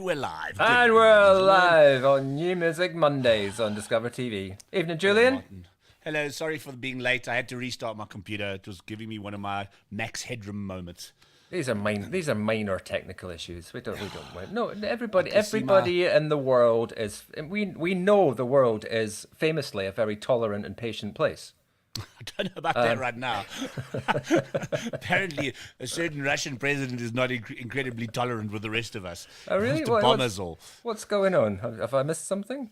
we're live. And we're live on New Music Mondays on DiscovrTV. Evening, Julian. Hello, sorry for being late. I had to restart my computer. It was giving me one of my max headroom moments. These are minor technical issues. We don't mind. No, everybody in the world is. We know the world is famously a very tolerant and patient place. I don't know about that right now. Apparently, a certain Russian president is not incredibly tolerant with the rest of us. Oh, really? He wants to bomb us all. What's going on? Have I missed something?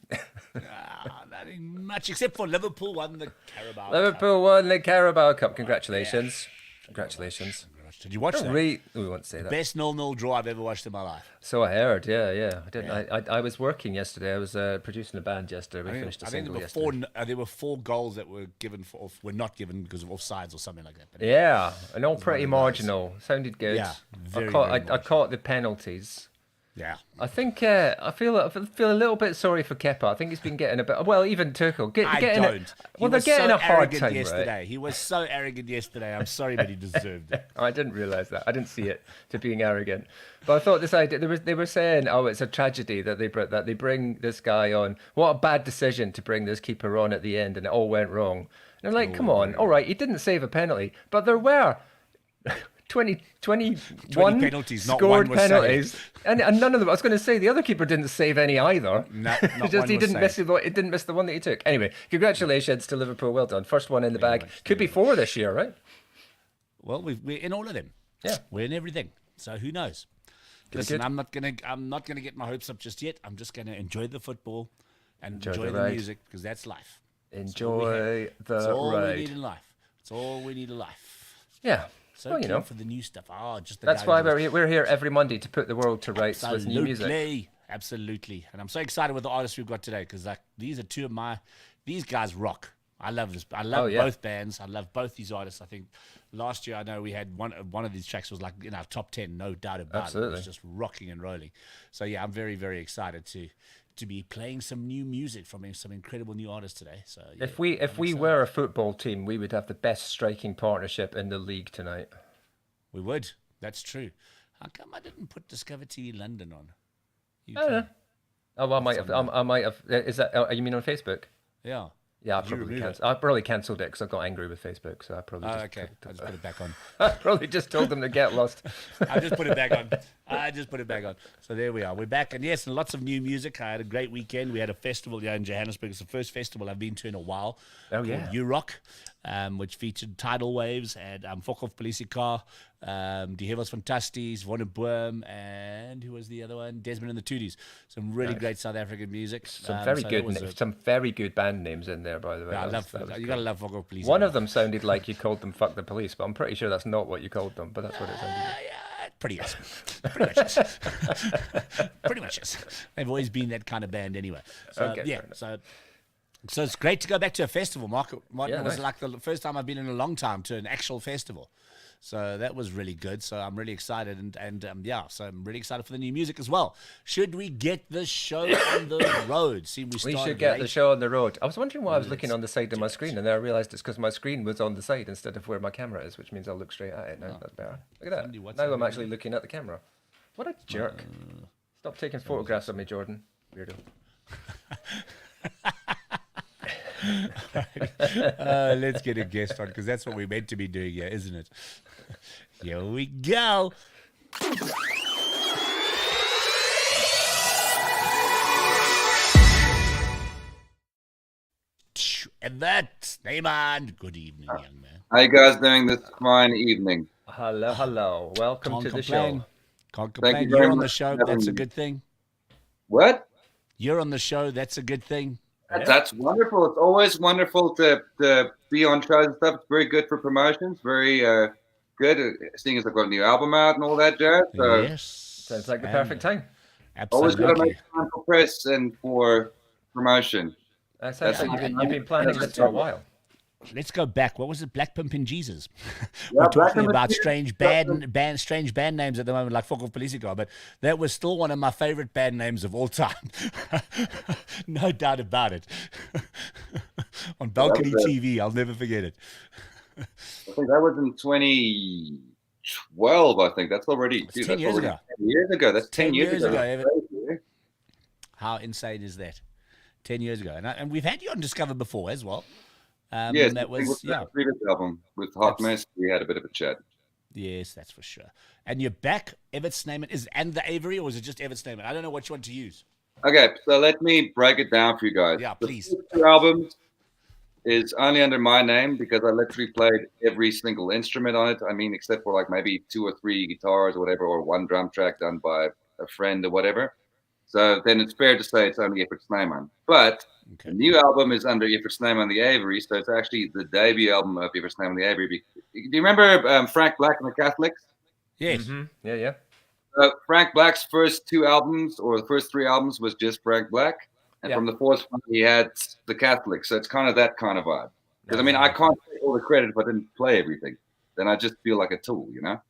Nothing much, except for Liverpool won the Carabao Cup. Liverpool won the Carabao Cup. Congratulations. Congratulations. Did you watch that? We won't say that. Best 0-0 draw I've ever watched in my life. So I heard, yeah. I didn't. Yeah. I was working yesterday. I was producing a band yesterday. We finished a single yesterday. There were 4 goals that were given were not given because of offsides or something like that. But yeah, and all pretty marginal. Sounded good. Yeah, I caught the penalties. Yeah, I think I feel a little bit sorry for Kepa. I think he's been getting a bit. Well, even Tuchel. They're getting a hard time. Yesterday, he was so arrogant yesterday. I'm sorry, but he deserved it. I didn't realise that. I didn't see it to being arrogant. But I thought this idea. They were saying, oh, it's a tragedy that they bring this guy on. What a bad decision to bring this keeper on at the end, and it all went wrong. And I'm like, come on, all right, he didn't save a penalty, but there were 21 penalties, scored not one penalties, and none of them. I was going to say the other keeper didn't save any either. No, he didn't miss the one that he took. Anyway, congratulations to Liverpool. Well done, first one in the bag. Could be 4 this year, right? Well, we're in all of them. Yeah, we're in everything. So who knows? Listen, I'm not gonna get my hopes up just yet. I'm just gonna enjoy the football and enjoy the music because that's life. Enjoy the ride. It's all we need in life. It's all we need in life. Yeah. So well, for the new stuff. That's why we're here every Monday to put the world to rights with new music. Absolutely. And I'm so excited with the artists we've got today because these are two of these guys rock. I love this. I love both bands. I love both these artists. I think last year I know we had one of these tracks was like in our top 10, no doubt about it. It was just rocking and rolling. So yeah, I'm very, very excited to be playing some new music from some incredible new artists today. So yeah, if we were a football team, we would have the best striking partnership in the league tonight. We would. That's true. How come I didn't put DiscovrTV London on? I don't know. Oh, I might have. Is that? You mean on Facebook? Yeah. Yeah, I probably cancelled it because I got angry with Facebook, so I probably just I just put it back on. I probably just told them to get lost. I just put it back on. So there we are. We're back, and yes, lots of new music. I had a great weekend. We had a festival here in Johannesburg. It's the first festival I've been to in a while. Oh yeah, U-Rock, which featured Tidal Waves and Fokhof Polisikar, Die Hevels Fantasties, Wonderboom, and who was the other one? Desmond and the Tooties. Some really great South African music. Some very good band names in there, by the way. Yeah, you gotta love Fokhof Polisikar. One of them sounded like you called them "Fuck the Police," but I'm pretty sure that's not what you called them. But that's what it sounded like. Yeah, pretty much. Pretty much yes. They've always been that kind of band anyway. So so it's great to go back to a festival, Mark. It was like the first time I've been in a long time to an actual festival. So that was really good. So I'm really excited, so I'm really excited for the new music as well. Should we get the show on the road? We should get the show on the road. I was wondering why I was looking on the side of my screen, and then I realised it's because my screen was on the side instead of where my camera is, which means I'll look straight at it. Now that's better. Look at that. Now I'm actually looking at the camera. What a jerk! Stop taking photographs of me, Jordan. Weirdo. Let's get a guest on because that's what we're meant to be doing here, isn't it? Here we go. Evert Snyman. Good evening, young man. How you guys doing this fine evening? Hello. Welcome to the show. Can't complain. You're on the show. That's a good thing. What? You're on the show. That's a good thing. That's wonderful. It's always wonderful to be on shows and stuff. It's very good for promotions. Very good. Seeing as I've got a new album out and all that jazz. So yes. Sounds like the perfect time. Absolutely. Always got to make time for press and for promotion. That's like you've been planning this for a while. Let's go back. What was it? Black Pimpin' Jesus. We're talking about strange band names at the moment, like Fokhof Polisikar, but that was still one of my favorite band names of all time. No doubt about it. On Balcony TV, I'll never forget it. I think that was in 2012, I think. That's already... 10 years ago. 10 years ago. That's 10 years ago. How insane is that? 10 years ago. And we've had you on Discover before as well. Yes, that was, the previous album with Hot Mess, we had a bit of a chat. Yes, that's for sure. And you're back, Evert Snyman, and the Avery, or is it just Evert Snyman? I don't know what you want to use. Okay, so let me break it down for you guys. Yeah, please. The first 2 albums is only under my name because I literally played every single instrument on it. I mean, except for like maybe 2 or 3 guitars or whatever, or 1 drum track done by a friend or whatever. So then it's fair to say it's only Evert Snyman. But the new album is under Evert Snyman the Avery, so it's actually the debut album of Evert Snyman the Avery. Do you remember Frank Black and the Catholics? Yes. Mm-hmm. Yeah. Frank Black's first 2 albums, or the first 3 albums, was just Frank Black. And from the 4th one, he had the Catholics. So it's kind of that kind of vibe. Because, I mean, I can't take all the credit if I didn't play everything. Then I just feel like a tool, you know?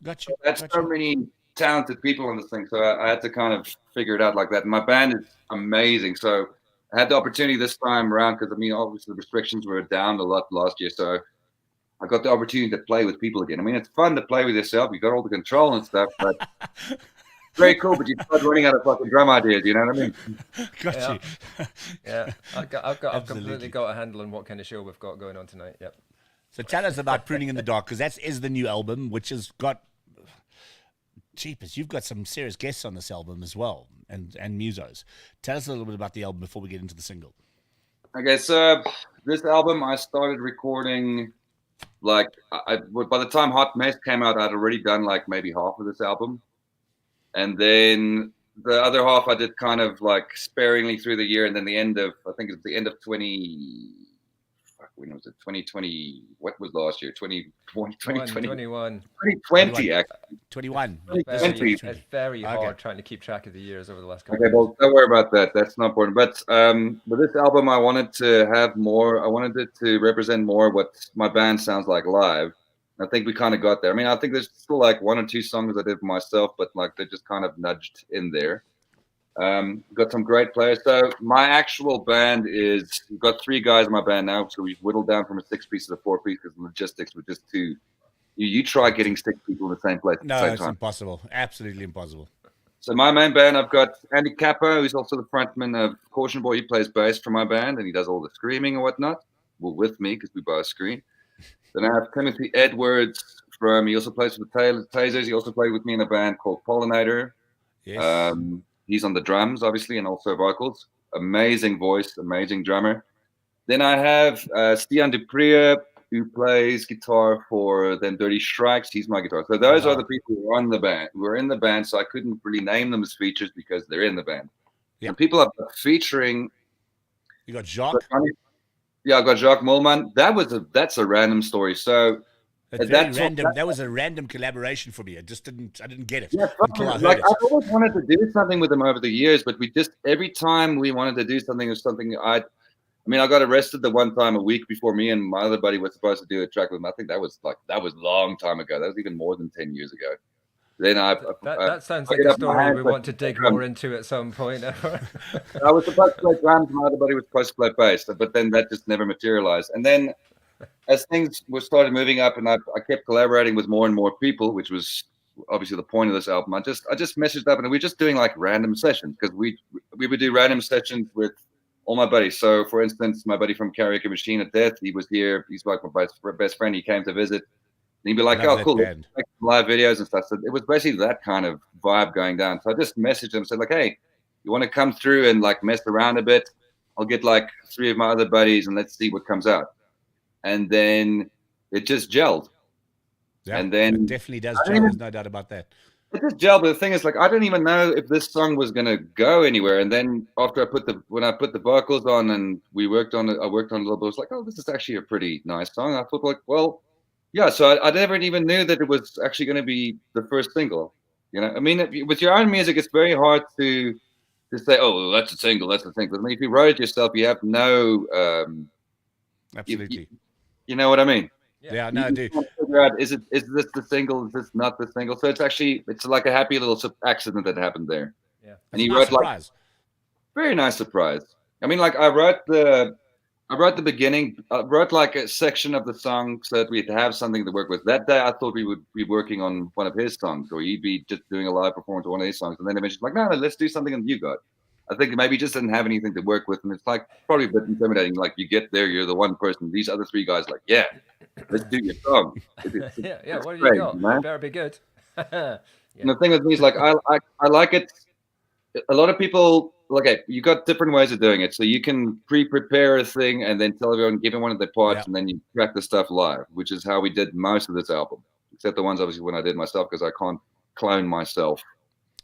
Got you. That's so many talented people on this thing. So I had to kind of figure it out like that. And my band is amazing. So I had the opportunity this time around because, I mean, obviously the restrictions were down a lot last year. So I got the opportunity to play with people again. I mean, it's fun to play with yourself. You got all the control and stuff, but very cool. But you start running out of fucking drum ideas. You know what I mean? Got you. Yeah, I've completely got a handle on what kind of show we've got going on tonight. Yep. So tell us about Pruning in the Dark, because that is the new album, which has got, jeepers, you've got some serious guests on this album as well, and musos. Tell us a little bit about the album before we get into the single. Okay, so this album I started recording, like, by the time Hot Mess came out, I'd already done like maybe half of this album. And then the other half I did kind of like sparingly through the year. And then the end of, I think it's the end of 2020, what was last year? 2020, 2020 actually. 21. It's very hard trying to keep track of the years over the last couple of years. Well, don't worry about that. That's not important. But with this album, I wanted to have more. I wanted it to represent more what my band sounds like live. I think we kind of got there. I mean, I think there's still like 1 or 2 songs I did for myself, but like they just kind of nudged in there. Got some great players. So my actual band is, we've got 3 guys in my band now. So we've whittled down from a 6-piece to a 4-piece because logistics were just too. You try getting 6 people in the same place at the same time. No, it's impossible. Absolutely impossible. So my main band, I've got Andy Capo, who's also the frontman of Caution Boy. He plays bass for my band, and he does all the screaming and whatnot. Well, with me, because we both scream. Then I have Timothy Edwards he also plays for the Tasers. He also played with me in a band called Pollinator. Yes. He's on the drums, obviously, and also vocals. Amazing voice, amazing drummer. Then I have Stian Dupria, who plays guitar for Them Dirty Strikes. He's my guitar. So those are the people who are on the band. We're in the band, so I couldn't really name them as features because they're in the band. Yeah. And people are featuring. You got Jacques. Yeah, I got Jacques Mulman. That's a random story. So that was a random collaboration for me. I didn't get it. Yeah, I've always wanted to do something with them over the years, but every time we wanted to do something or something, I got arrested the one time a week before me and my other buddy was supposed to do a track with him. I think that was a long time ago. That was even more than 10 years ago. Then that sounds like a story we want to dig more into at some point. I was supposed to play drums, my other buddy was supposed to play bass, but then that just never materialized. And then as things started moving up, and I kept collaborating with more and more people, which was obviously the point of this album. I just messaged up, and we were just doing like random sessions because we would do random sessions with all my buddies. So, for instance, my buddy from Karaoke Machine at Death, he was here. He's like my best friend. He came to visit. And he'd be like, "Oh, cool, like live videos and stuff." So it was basically that kind of vibe going down. So I just messaged him, said like, "Hey, you want to come through and like mess around a bit? I'll get like 3 of my other buddies, and let's see what comes out." And then it just gelled. Yeah, and then it definitely does gel. There's no doubt about that. It just gelled, but the thing is, like, I didn't even know if this song was gonna go anywhere. And then after when I put the vocals on and I worked on it a little bit, I was like, "Oh, this is actually a pretty nice song." I thought, like, well, yeah. So I never even knew that it was actually going to be the first single. You know, I mean, with your own music, it's very hard to say, "Oh, that's a single, that's a single." I mean, if you wrote it yourself, you have no. Absolutely. You know what I mean? Yeah, no, I do. Figure out, is this the single? Is this not the single? So it's like a happy little accident that happened there. Yeah, and he wrote like very nice surprise. I mean, like I wrote the beginning. I wrote like a section of the song so that we'd have something to work with. That day, I thought we would be working on one of his songs, or he'd be just doing a live performance of one of his songs. And then eventually, like, no, let's do something that you got. I think maybe just didn't have anything to work with, and it's like probably a bit intimidating. Like you get there, you're the one person. These other three guys, like, yeah, let's do your song. Yeah. What do you got? Man. It better be good. And the thing with me is like I like it. A lot of people, okay, you got different ways of doing it. So you can pre-prepare a thing and then tell everyone, give them one of their parts, and then you track the stuff live, which is how we did most of this album, except the ones obviously when I did myself because I can't clone myself.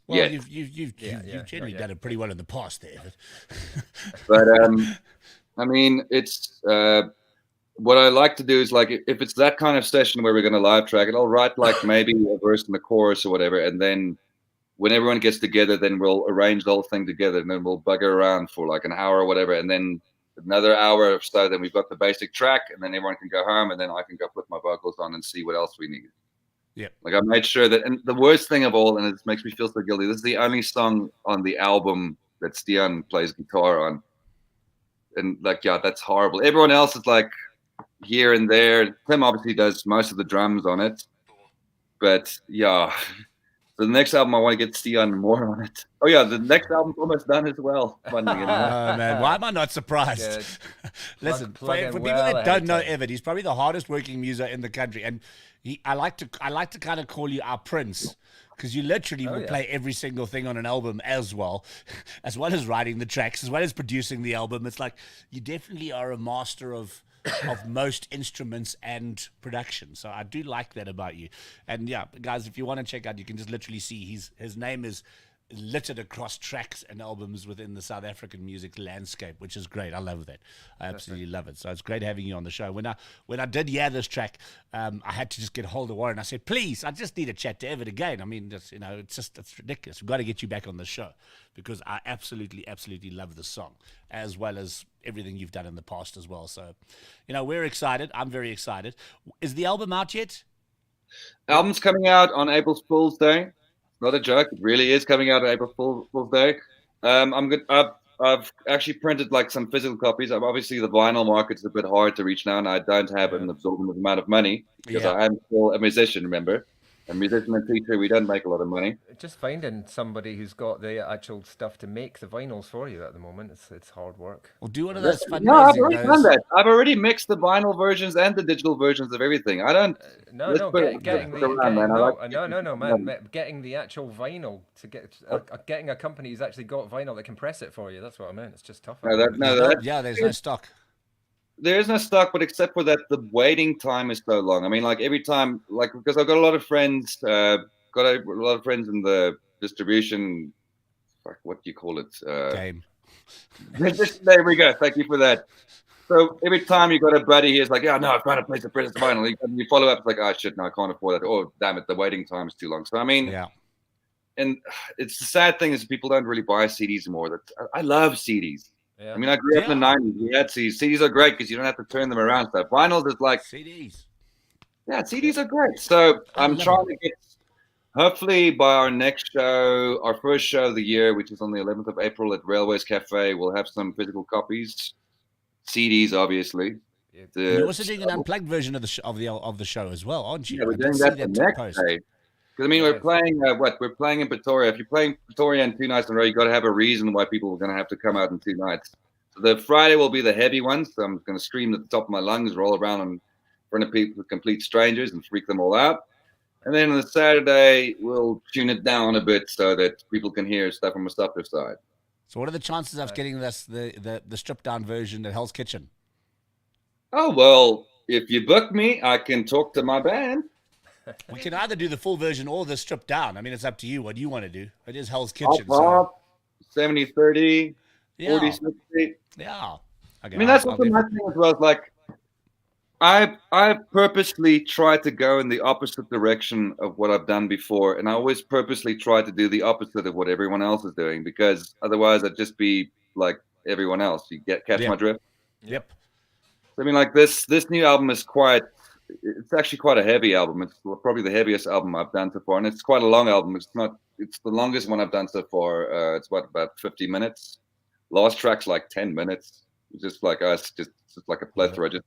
Well, you've generally done it pretty well in the past there. But I mean, it's what I like to do is like if it's that kind of session where we're going to live track it, I'll write like maybe a verse and the chorus or whatever, and then when everyone gets together, then we'll arrange the whole thing together, and then we'll bugger around for like an hour or whatever, and then another hour or so, then we've got the basic track, and then everyone can go home, and then I can go put my vocals on and see what else we need. Yeah. Like I made sure that, and the worst thing of all, and it makes me feel so guilty, this is the only song on the album that Stian plays guitar on. And like, yeah, that's horrible. Everyone else is like here and there. Tim obviously does most of the drums on it. But yeah. So the next album, I want to get Stian more on it. Oh yeah, the next album's almost done as well. Oh man, why am I not surprised? Listen, for people that don't know Evert, he's probably the hardest working muser in the country, and I like to kind of call you our prince, because you literally will play every single thing on an album as well as writing the tracks, as well as producing the album. It's like you definitely are a master of most instruments and production. So I do like that about you. And yeah, guys, if you want to check out, you can just literally see his name is littered across tracks and albums within the South African music landscape, which is great. I love that. I absolutely love it. So it's great having you on the show. When I did hear this track, I had to just get hold of Warren. I said, please, I just need to chat to Evert again. I mean, it's ridiculous. We've got to get you back on the show, because I absolutely love the song, as well as everything you've done in the past as well. So, we're excited. I'm very excited. Is the album out yet? Album's coming out on April Fool's Day. Not a joke. It really is coming out on April Fool's Day. I'm good. I've actually printed like some physical copies. Obviously, the vinyl market's a bit hard to reach now, and I don't have an absorbent amount of money because I am still a musician. Remember, a musician and teacher, we don't make a lot of money. Just finding somebody who's got the actual stuff to make the vinyls for you at the moment, it's hard work. Well, do one of those fundraising. No, I've already done that. I've already mixed the vinyl versions and the digital versions of everything. I don't. Getting the actual vinyl getting a company who's actually got vinyl that can press it for you. That's what I meant. It's just tough. There's no stock. There is no stock, but except for that, the waiting time is so long. I mean, like every time, like because I've got a lot of friends, in the distribution. What do you call it? Game. There we go. Thank you for that. So every time you got a buddy here's like, yeah, no, I've got a place to press the vinyl. You follow up, it's like, oh shit, no, I can't afford that. Oh, damn it, the waiting time is too long. So I mean, and it's the sad thing is people don't really buy CDs more. I love CDs. Yeah. I mean, I grew up in the 90s. We had CDs. CDs are great because you don't have to turn them around. Stuff. Vinyls is like CDs. Yeah, CDs are great. So I'm trying to get, hopefully by our next show, our first show of the year, which is on the 11th of April at Railways Cafe, we'll have some physical copies, CDs, obviously. You're also doing an unplugged version of the show as well, aren't you? Yeah, we're doing that the next day. Because I mean, we're playing We're playing in Pretoria. If you're playing Pretoria in 2 nights in a row, you got to have a reason why people are going to have to come out in 2 nights. So the Friday will be the heavy one. So I'm going to scream at the top of my lungs, roll around in front of people, complete strangers, and freak them all out. And then on the Saturday, we'll tune it down a bit so that people can hear stuff from a softer side. So what are the chances of getting this the stripped down version at Hell's Kitchen? Oh well, if you book me, I can talk to my band. We can either do the full version or the stripped down. I mean, it's up to you what you want to do. It is Hell's Kitchen. So. 70-30, 40-60. Yeah. Okay, I mean, that's what my thing as well. Is like, I purposely try to go in the opposite direction of what I've done before, and I always purposely try to do the opposite of what everyone else is doing, because otherwise I'd just be like everyone else. You catch my drift? Yep. I mean, like this new album is it's actually quite a heavy album. It's probably the heaviest album I've done so far, and it's quite a long album. It's the longest one I've done so far. It's about 50 minutes. Last track's like 10 minutes. It's just like us, just like a plethora. It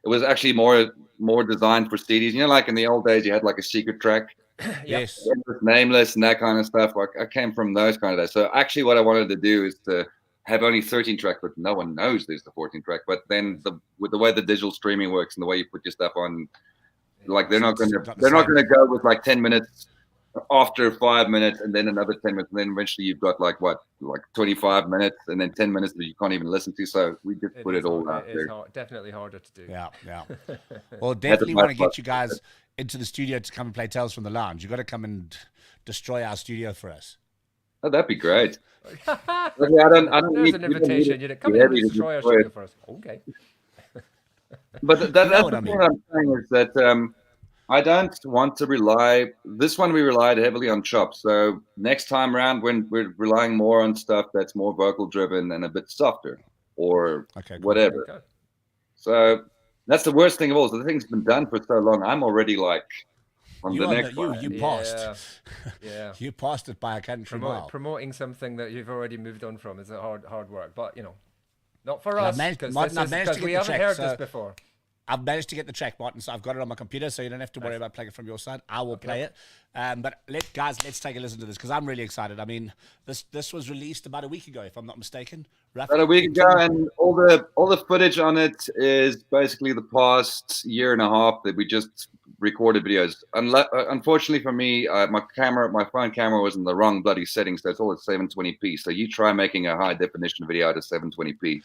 was actually more designed for CDs. You know, like in the old days, you had like a secret track. Yes. Nameless and that kind of stuff. I came from those kind of days. So actually, what I wanted to do is to have only 13 track, but no one knows there's the 14 track. But then with the way the digital streaming works and the way you put your stuff on, like they're not gonna go with like 10 minutes after 5 minutes and then another 10 minutes, and then eventually you've got like 25 minutes and then 10 minutes that you can't even listen to. So we just put it all out there. Definitely harder to do. Yeah. Well, definitely want to get you guys into the studio to come and play Tales from the Lounge. You got to come and destroy our studio for us. Oh, that'd be great. I don't There's an invitation. You come in and destroy our studio for us. Okay. But that's what I'm saying is that I don't want to rely. This one we relied heavily on chops. So next time around, when we're relying more on stuff that's more vocal driven and a bit softer, or whatever. Okay. So that's the worst thing of all. So the thing's been done for so long. I'm already like on the next one. You passed. Yeah. You passed it by a country mile. Promoting something that you've already moved on from is a hard work. But not for us, because we haven't heard this before. I've managed to get the track, Martin, so I've got it on my computer, so you don't have to worry about playing it from your side. I will play it. But let's take a listen to this, because I'm really excited. I mean, this was released about a week ago, if I'm not mistaken. Roughly. About a week ago, and all the footage on it is basically the past year and a half that we just recorded videos. Unfortunately for me, my phone camera was in the wrong bloody settings, so it's all at 720p. So you try making a high definition video at 720p.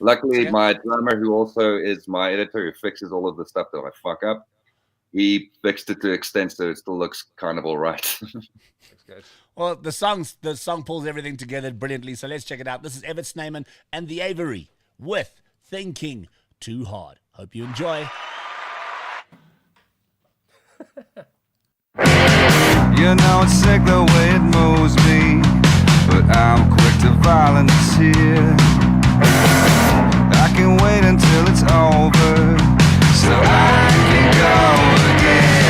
Luckily, my drummer, who also is my editor, who fixes all of the stuff that I fuck up, he fixed it to the extent so it still looks kind of all right. Looks good. Well, the song pulls everything together brilliantly, so let's check it out. This is Evert Snyman and the Avery with Thinking Too Hard. Hope you enjoy. It's sick the way it moves me, but I'm quick to volunteer. I can wait until it's over, so I can go again.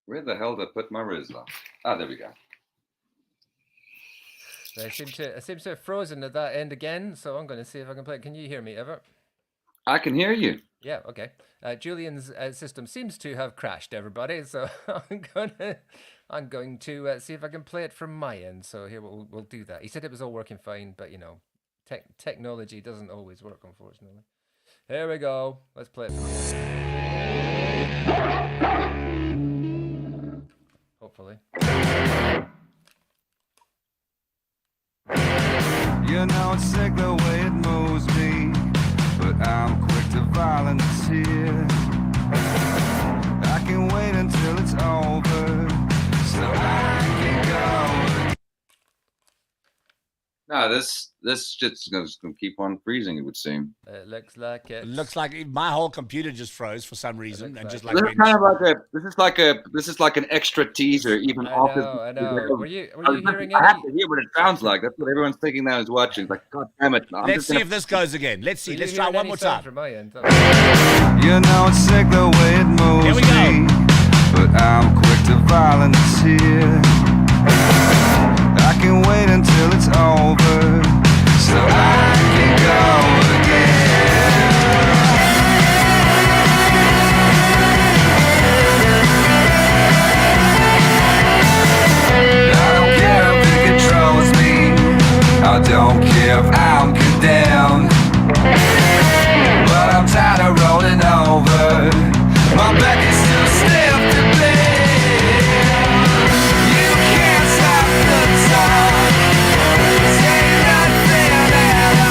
Where the hell did I put my Rizla? There we go. It seems to have frozen at that end again, so I'm going to see if I can play it. Can you hear me, Evert? I can hear you. Yeah, okay. Julian's system seems to have crashed, everybody, so I'm going to see if I can play it from my end. So here we'll do that. He said it was all working fine, but technology doesn't always work, unfortunately. Here we go. Let's play it from here. Hopefully. It's sick the way it moves me, but I'm quick to volunteer. I can wait until it's over, so I can go. No, this shit's going to keep on freezing, it would seem. It looks like it. It looks like my whole computer just froze for some reason, and just like this is like an extra teaser, even after. I know. Were you hearing I have to hear what it sounds like. That's what everyone's thinking now is watching. It's like, God damn it! Let's see if this goes again. Let's see. Let's try one more time. From my end? It's sick the way it moves Here we go. me, but I'm quick to volunteer. I can wait until it's over, so I can go again. I don't care if it controls me, I don't care if I'm condemned, but I'm tired of rolling over. My back is still stiff to bend. You can't stop the time. Say nothing at all.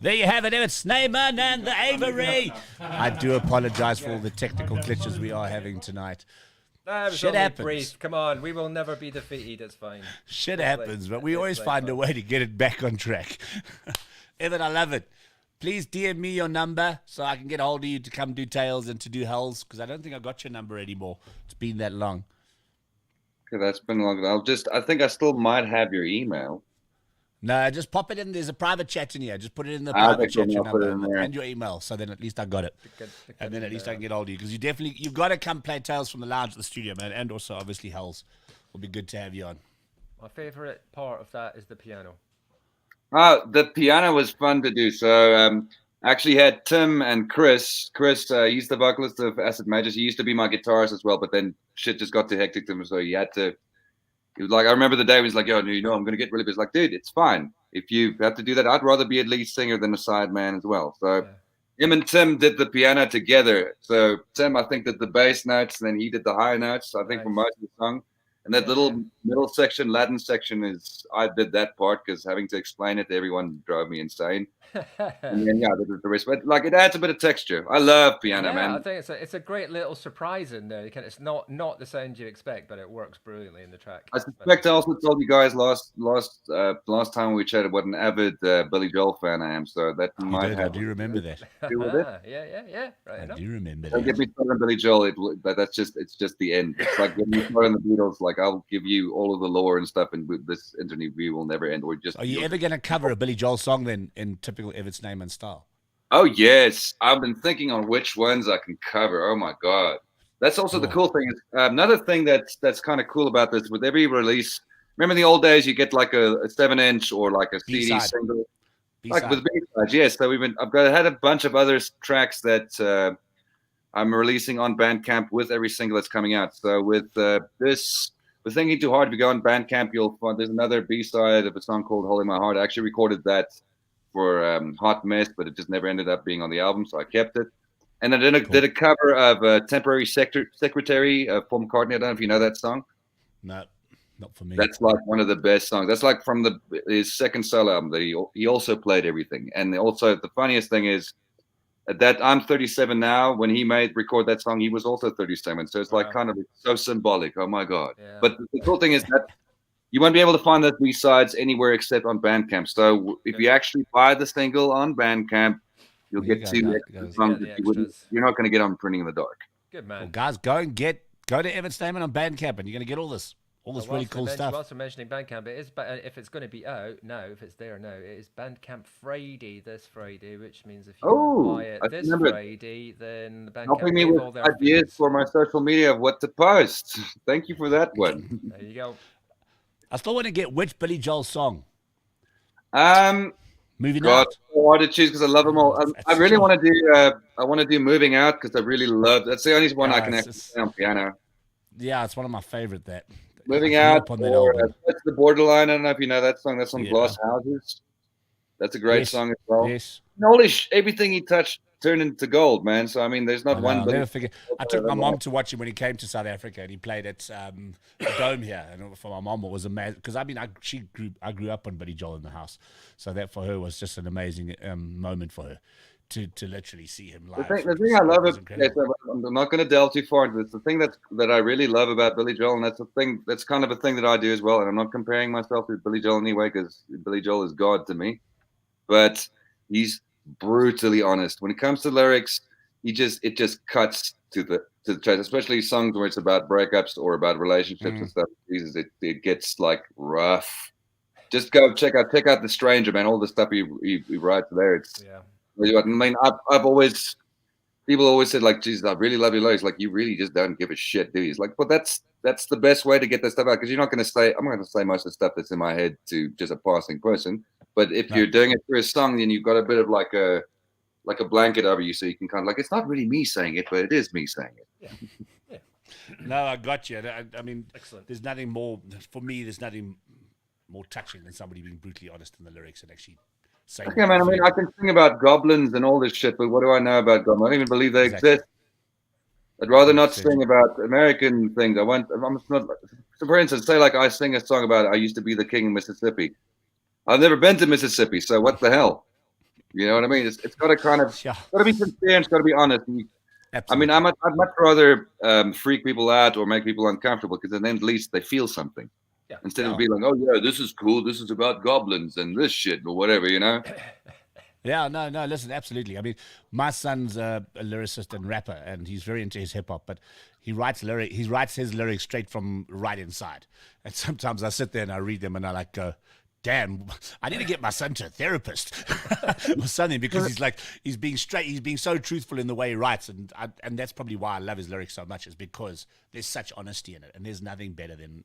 There you have it, Evert Snyman and the Avery. I do apologize for all the technical glitches we are having tonight. Shit happens. Brief. Come on, we will never be defeated. It's fine. Shit happens, but we always find a way to get it back on track. Evert, I love it. Please DM me your number so I can get a hold of you to come do Tales and to do Hells, because I don't think I got your number anymore. It's been that long. Okay, that's been long. I think I still might have your email. No, just pop it in. There's a private chat in here. Just put it in the private chat, your number and your email. So then at least I got it. And then at least I can get hold of you. Because you've got to come play Tales from the Lounge at the studio, man. And also, obviously, Hells. Will be good to have you on. My favorite part of that is the piano. The piano was fun to do. So I actually had Tim and Chris. Chris, he's the vocalist of Acid Majors. He used to be my guitarist as well, but then shit just got too hectic to him. So he had to... He was like, I remember the day he was like, yo, I'm going to get really busy. Like, dude, it's fine. If you have to do that, I'd rather be a lead singer than a side man as well. So him and Tim did the piano together. So Tim, I think, did the bass notes, and then he did the high notes, I think, for most of the song. And that little middle section, Latin section, I did that part because having to explain it to everyone drove me insane. And then, I did the rest. But, like, it adds a bit of texture. I love piano, man. I think it's a great little surprise in there. It's not the sound you expect, but it works brilliantly in the track. I suspect I also told you guys last time we chatted what an avid Billy Joel fan I am. So that might have... I do remember that. Do with it. Yeah. Right. I do remember Don't that. get me started on Billy Joel. It's just the end. It's like getting me started on the Beatles. Like, I'll give you all of the lore and stuff, and this interview will never end. Are you ever going to cover a Billy Joel song then in typical Evert Snyman style? Oh yes, I've been thinking on which ones I can cover. Oh my god, that's also the cool thing. Is another thing that's kind of cool about this. With every release, remember in the old days, you get like a 7-inch or like a CD B-side. single, B-side. like with B-sides. Yes, so I've had a bunch of other tracks that I'm releasing on Bandcamp with every single that's coming out. So with this. With Thinking Too Hard, if you go on Bandcamp, you'll find there's another B-side of a song called Holding My Heart. I actually recorded that for Hot Mess, but it just never ended up being on the album, so I kept it. And I did a cover of Temporary Secretary of Paul McCartney. I don't know if you know that song. No, not for me. That's like one of the best songs. That's like from his second solo album that he also played everything. And also the funniest thing is, that I'm 37 now. When he record that song, he was also 37. So it's like kind of so symbolic. Oh my god! Yeah. But the cool thing is that you won't be able to find those B-sides anywhere except on Bandcamp. So if you actually buy the single on Bandcamp, you'll get two extra songs that you're not going to get on Printing in the Dark. Good man. Well, guys, go to Evert Snyman on Bandcamp, and you're going to get all this really cool stuff. Whilst mentioning Bandcamp, it is, if it's going to be out now, if it's there now, it is Bandcamp Friday this Friday, which means if you buy it this Friday, then the Bandcamp helping me with all their ideas for my social media of what to post. Thank you for that one. There you go. I still want to get which Billy Joel song. Moving Out. Hard to choose because I love them all. I really want to do. I want to do Moving Out because I really love. That's the only one I can actually play on piano. Yeah, it's one of my favorite. That Moving Out. That's the Borderline. I don't know if you know that song. That's on Glass Houses. That's a great song as well. Yes. Everything he touched turned into gold, man. So I mean, there's not one. I'll never forget. I took my mom to watch him when he came to South Africa, and he played at the Dome here. And for my mom, it was amazing because I grew up on Billy Joel in the house, so that for her was just an amazing moment for her to literally see him live. The thing I love I'm not going to delve too far into this. The thing that I really love about Billy Joel, and that's kind of a thing that I do as well. And I'm not comparing myself to Billy Joel anyway, because Billy Joel is God to me, but he's brutally honest when it comes to lyrics. It just cuts to the chase, especially songs where it's about breakups or about relationships and stuff. Jesus, it gets like rough. Just go check out The Stranger, man. All the stuff he writes there. I mean, people always said like, Jesus, I really love your lyrics. Like, you really just don't give a shit, do you? It's like, but that's the best way to get that stuff out, because you're not going to say, I'm going to say most of the stuff that's in my head to just a passing person. But if you're doing it through a song, then you've got a bit of like a blanket over you, so you can kind of like, it's not really me saying it, but it is me saying it. Yeah. No, I got you. I mean, excellent. There's nothing more touching than somebody being brutally honest in the lyrics and actually saying. Okay, man. I mean, I can sing about goblins and all this shit, but what do I know about goblins? I don't even believe they exist. I'd rather not sing about American things. So for instance, say like I sing a song about I used to be the king of Mississippi. I've never been to Mississippi, so what the hell? You know what I mean? It's got to kind of Sure. got to be sincere. It's got to be honest. Absolutely. I mean, I'd much rather freak people out or make people uncomfortable because then at least they feel something. Yeah. Instead of being like, oh yeah, this is cool. This is about goblins and this shit or whatever, you know. Yeah, no, listen, absolutely. I mean, my son's a lyricist and rapper, and he's very into his hip hop, but he writes his lyrics straight from right inside. And sometimes I sit there and I read them and I like go, damn, I need to get my son to a therapist or something, because he's being so truthful in the way he writes, and that's probably why I love his lyrics so much, is because there's such honesty in it, and there's nothing better than.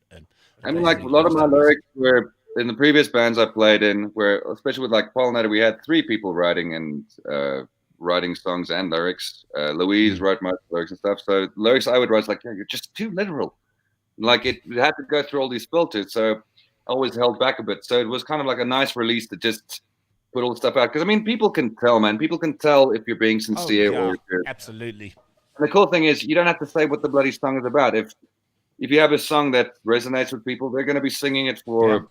I mean, like a lot of my lyrics were in the previous bands I played in, where especially with like Pollinator, we had 3 people writing and writing songs and lyrics. Louise wrote my lyrics and stuff. So lyrics I would write like, you're just too literal. Like it had to go through all these filters, so I always held back a bit. So it was kind of like a nice release to just put all the stuff out. Because I mean, people can tell, man. People can tell if you're being sincere or if you're... Absolutely. And the cool thing is, you don't have to say what the bloody song is about. If you have a song that resonates with people, they're going to be singing it for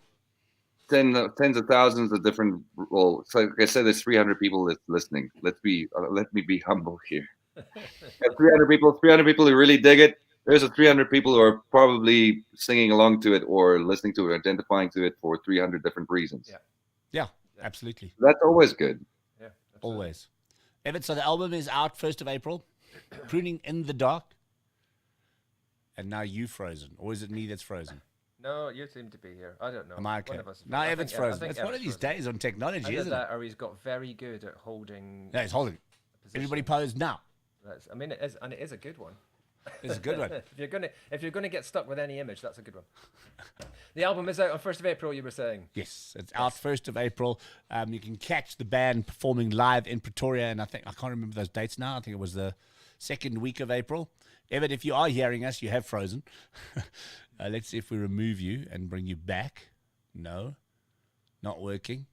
tens of thousands of different. Well, so like I said, there's 300 people listening. Let me be humble here. 300 people who really dig it. There's 300 people who are probably singing along to it or listening to it, identifying to it for 300 different reasons. Yeah, absolutely. That's always good. Yeah, always. Evert, so the album is out 1st of April. Pruning in the Dark. And now you frozen, or is it me that's frozen? No, you seem to be here. I don't know. Am I okay? One of us No, Evert's frozen. It's one of these days on technology, isn't it? Or he's got very good at holding. Yeah, he's holding. Everybody pose now. I mean, it is a good one. It's a good one. if you're gonna get stuck with any image, that's a good one. The album is out on 1st of April. You were saying? Yes, it's out 1st of April. You can catch the band performing live in Pretoria, and I can't remember those dates now. I think it was the 2nd week of April. Evert, if you are hearing us, you have frozen. Let's see if we remove you and bring you back. No, not working.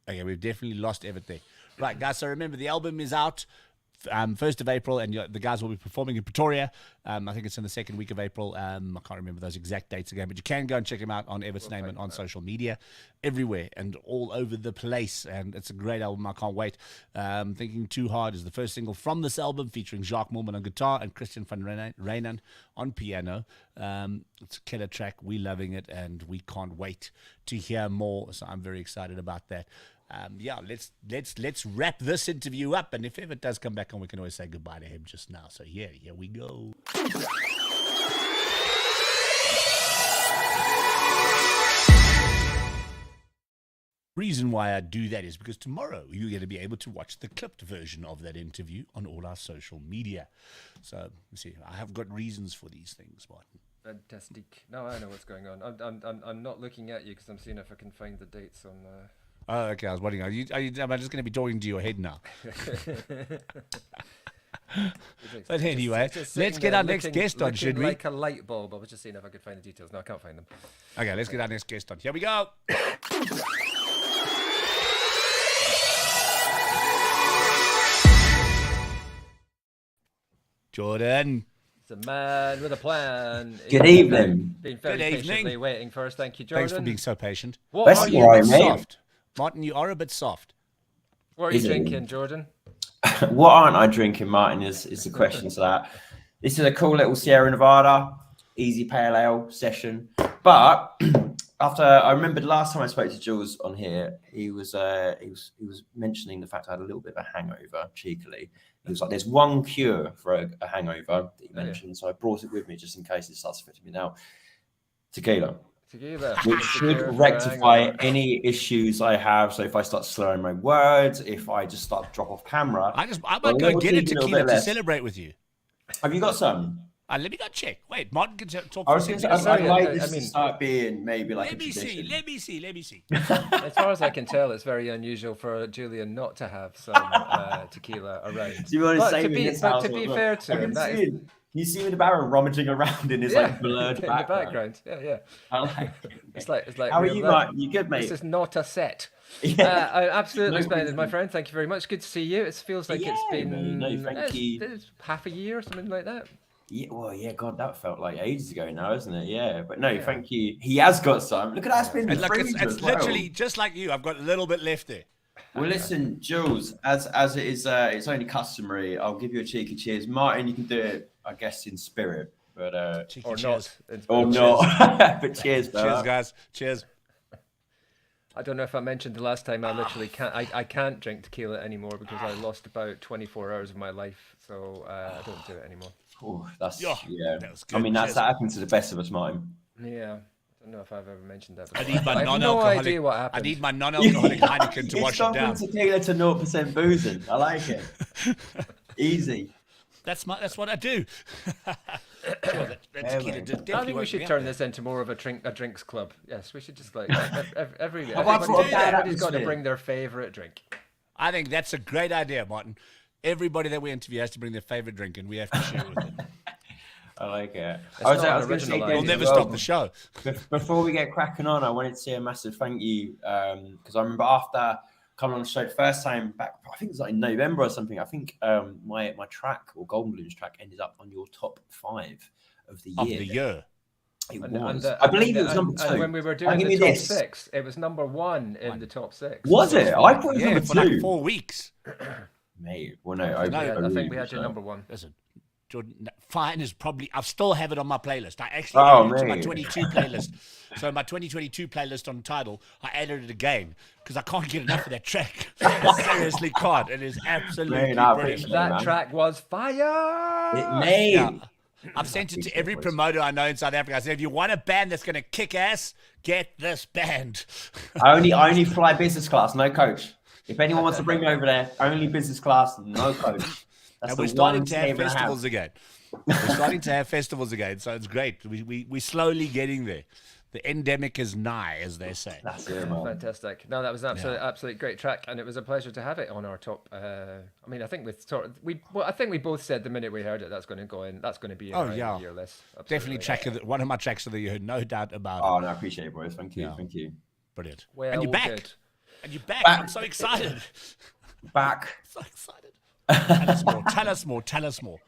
Okay, we've definitely lost Evert there. Right, guys, so remember, the album is out 1st of April, and the guys will be performing in Pretoria. I think it's in the 2nd week of April. I can't remember those exact dates again, but you can go and check him out on Evert Snyman on social media, everywhere and all over the place. And it's a great album. I can't wait. Thinking Too Hard is the first single from this album, featuring Jacques Mormon on guitar and Christian van Reynan on piano. It's a killer track. We're loving it, and we can't wait to hear more. So I'm very excited about that. Let's wrap this interview up, and if Evert does come back on, we can always say goodbye to him just now. So here we go. Reason why I do that is because tomorrow you're going to be able to watch the clipped version of that interview on all our social media. So see, I have got reasons for these things, Martin. Fantastic. Now I know what's going on. I'm not looking at you because I'm seeing if I can find the dates on. Oh, okay. I was wondering. Am I just going to be talking to your head now? But anyway, let's get our next guest on, should we? Like a light bulb. I was just seeing if I could find the details. No, I can't find them. Okay, let's get our next guest on. Here we go. Jordan. It's a man with a plan. Good evening. Been very patiently waiting for us. Thank you, Jordan. Thanks for being so patient. What are you? Right, soft? Martin, you are a bit soft. What are you drinking, Jordan? What aren't I drinking, Martin, is the question to that. This is a cool little Sierra Nevada, easy pale ale session. But after I remembered last time I spoke to Jules on here, he was mentioning the fact I had a little bit of a hangover, cheekily. He was like, there's one cure for a hangover that he mentioned. So I brought it with me just in case it starts affecting me now. Tequila. Which should rectify any issues I have. So if I start slurring my words, if I just start to drop off camera. I might go get a tequila to celebrate with you. Have you got some? Let me go check. Wait, Martin can talk. I was going to say, I'd like this to start being maybe like Let me see. As far as I can tell, it's very unusual for Julian not to have some tequila around. Do you want to say but to be fair to him, you see the Baron rummaging around in his like blurred background. Yeah. I like it. It's like. How are you, Martin? You good, mate? This is not a set. Yeah. Absolutely splendid, my friend. Thank you very much. Good to see you. It feels like it's been thank you. half a year or something like that. Yeah, well, yeah, God, that felt like ages ago now, isn't it? Yeah, but no, thank you. He has got some. Look at that spin. And look, it's literally just like you. I've got a little bit left there. Well, listen, Jules, as it is, it's only customary. I'll give you a cheeky cheers, Martin. You can do it, I guess, in spirit, but or cheers. not, or not. But cheers, cheers, guys. Cheers. I don't know if I mentioned the last time. I literally can't. I can't drink tequila anymore because I lost about 24 hours of my life, so I don't do it anymore. Oh, that's that was good. I mean, that happens to the best of us, Martin. Yeah. I don't know if I've ever mentioned that before. I need my non-alcoholic. No idea what happened. I need my non-alcoholic Heineken to wash it down. Tequila to 0% boozing. I like it. Easy. That's what I do. I think we should turn this into more of a drinks club. Yes, we should just everybody's got to bring their favorite drink. I think that's a great idea, Martin. Everybody that we interview has to bring their favorite drink, and we have to share with them. I like it. We'll never stop the show. Before we get cracking on, I wanted to say a massive thank you because I remember after coming on the show the first time back, I think it was like in November or something. I think my track or GoldenBloom's track ended up on your top 5 of the year. It was. I believe it was number 2. And when we were doing the top 6, it was number 1 in the top 6. Was it? I thought it was number 2. For like 4 weeks. Mate, well, no, I think we had your number 1. Listen, Jordan, Fine is probably. I still have it on my playlist. I actually added it to my 22 playlist. So my 2022 playlist on Tidal, I added it again because I can't get enough of that track. I seriously can't. It is absolutely brilliant. That track was fire. It made. Yeah. I've sent it to every promoter I know in South Africa. I said, if you want a band that's going to kick ass, get this band. I only fly business class, no coach. If anyone wants to bring me over there, only business class, no coach. And we're starting to have festivals again. We're starting to have festivals again, so it's great. We're slowly getting there. The endemic is nigh, as they say. That's it, man. Fantastic. No, that was an absolute great track, and it was a pleasure to have it on our top. I mean, I think I think we both said the minute we heard it, that's going to go in. That's going to be in our year list. Absolutely. Definitely one of my tracks of the year, no doubt about it. Oh, no, I appreciate it, boys. Thank you. Thank you. Brilliant. Well, and you're back. Good. And you're back. I'm so excited. Back. So excited. Tell us more.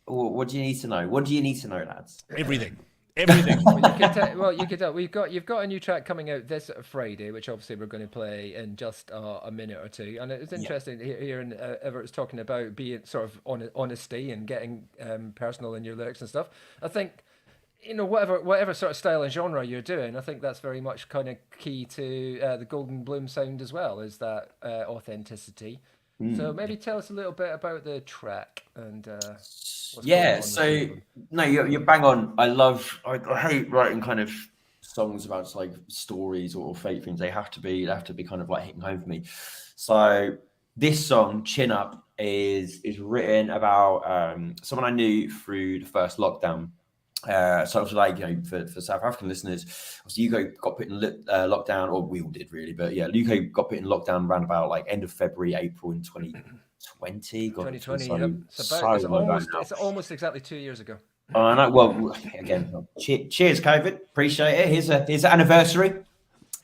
What do you need to know? What do you need to know, lads? Everything. Well, you could tell you've got a new track coming out this Friday, which obviously we're going to play in just a minute or two. And it's interesting hearing Evert's talking about being sort of honesty and getting personal in your lyrics and stuff. I think, whatever sort of style and genre you're doing, I think that's very much kind of key to the GoldenBloom sound as well, is that authenticity. So maybe tell us a little bit about the track and you're bang on. I hate writing kind of songs about like stories or fake things. They have to be kind of like hitting home for me. So this song, Chin Up, is written about someone I knew through the first lockdown. So I was like, for South African listeners, obviously UK got put in lockdown, or we all did really, but yeah, UK got put in lockdown around about like end of February, April in 2020. 2020, it's almost exactly 2 years ago. I know. Well, again, cheers, COVID. Appreciate it. Here's an anniversary.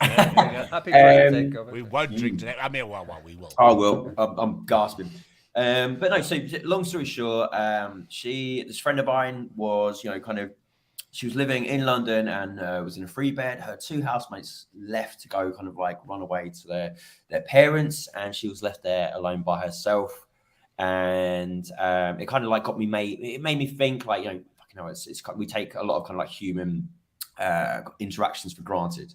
Happy birthday, COVID. We won't drink today. I mean, well, we will. I will. I'm gasping. But no, so long story short, this friend of mine was, she was living in London and was in a 3-bed. Her 2 housemates left to go kind of like run away to their parents, and she was left there alone by herself. And it kind of like it made me think like, we take a lot of kind of like human interactions for granted.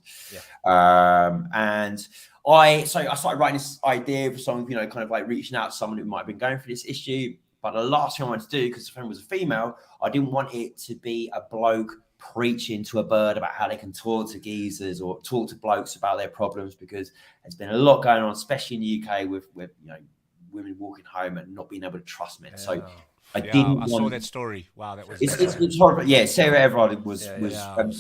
And I started writing this idea for song, kind of like reaching out to someone who might have been going through this issue. But the last thing I wanted to do, because the friend was a female, I didn't want it to be a bloke preaching to a bird about how they can talk to geezers or talk to blokes about their problems, because there's been a lot going on, especially in the UK with women walking home and not being able to trust men. So I saw that story. Wow, that was it's horrible. Yeah, Sarah Everard was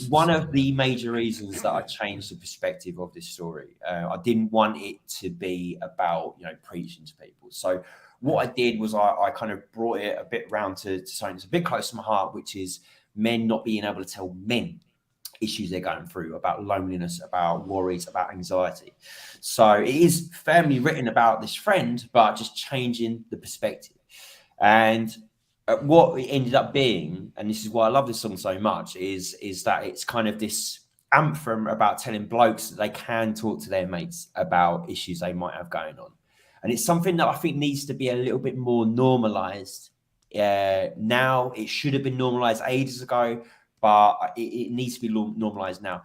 one of the major reasons that I changed the perspective of this story. I didn't want it to be about preaching to people. So what I did was I kind of brought it a bit round to something that's a bit close to my heart, which is men not being able to tell men issues they're going through, about loneliness, about worries, about anxiety. So it is firmly written about this friend, but just changing the perspective. And what it ended up being, and this is why I love this song so much, is that it's kind of this anthem about telling blokes that they can talk to their mates about issues they might have going on. And it's something that I think needs to be a little bit more normalized. Now, it should have been normalized ages ago, but it needs to be normalized now.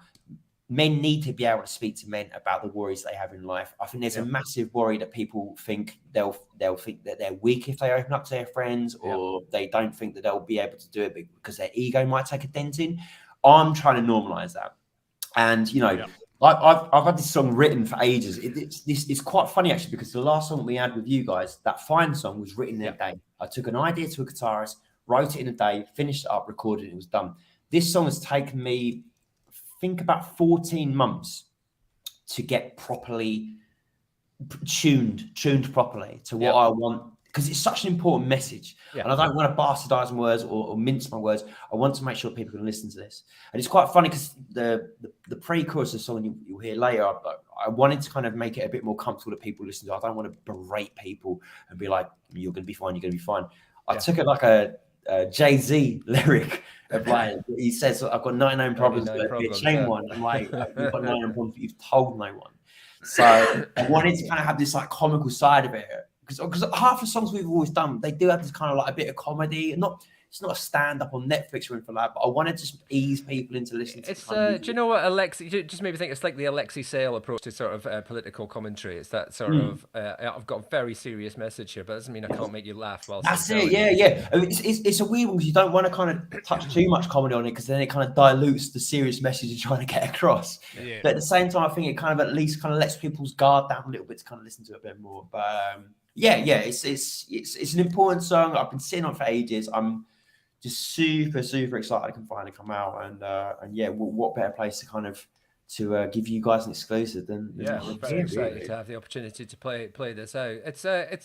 Men need to be able to speak to men about the worries they have in life. I think there's a massive worry that people think they'll think that they're weak if they open up to their friends, or they don't think that they'll be able to do it because their ego might take a dent in. I'm trying to normalize that. And, you know, I've had this song written for ages. It's quite funny, actually, because the last song we had with you guys, that Fine song, was written in a day. I took an idea to a guitarist, wrote it in a day, finished it up, recorded it, it was done. This song has taken me, I think, about 14 months to get properly tuned properly to what I want, because it's such an important message. And I don't want to bastardize my words or mince my words. I want to make sure people can listen to this. And it's quite funny because the pre-chorus of the song you'll hear later, I wanted to kind of make it a bit more comfortable that people listen to. I don't want to berate people and be like, you're going to be fine, you're going to be fine. I took it like a Jay-Z lyric of like, he says, I've got 99 problems, but be a shame one. I'm like, you've got 99 problems, but you've told no one. So I wanted to kind of have this like comical side of it. Because half the songs we've always done, they do have this kind of like a bit of comedy. It's not a stand-up on Netflix or anything like that, but I wanted to just ease people into listening to it's. Do you know what, Alexi? Just made me think it's like the Alexi Sale approach to sort of political commentary. It's that sort of, I've got a very serious message here, but it doesn't mean I can't make you laugh. That's it, yeah. I mean, it's a weird one because you don't want to kind of touch too much comedy on it because then it kind of dilutes the serious message you're trying to get across. Yeah. But at the same time, I think it kind of at least kind of lets people's guard down a little bit to kind of listen to it a bit more. But it's an important song. I've been sitting on for ages. I'm just super excited it can finally come out, and what better place to kind of give you guys an exclusive than we're very excited to have the opportunity to play this out. I